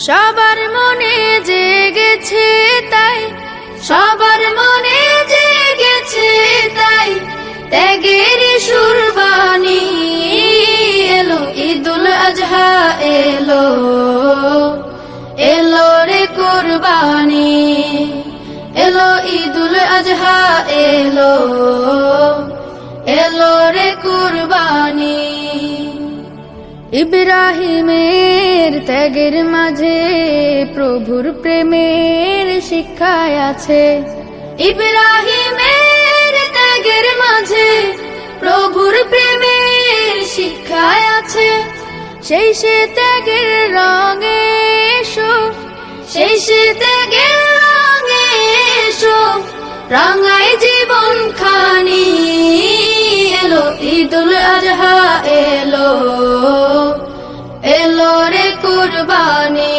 সবার মনে জেগেছে তাই, সবার মনে জেগেছে তাই, ত্যাগের সুরবানি এলো, ঈদুল আজহা এলো, এলো রে কুরবানি, এলো ঈদুল আজহা এলো, এলো রে কুরবানি। ইব্রাহিমের ত্যাগের মাঝে প্রভুর প্রেমের শিক্ষায় আছে, ইব্রাহিমের ত্যাগের মাঝে প্রভুর প্রেমের শিক্ষায় আছে। সেই সে ত্যাগের রঙে এসো, সেই সে ত্যাগের রঙে এসো, রাঙায় জীবন খানি এলো, ঈদুল আজহা এলো, এলো রে কুরবানি,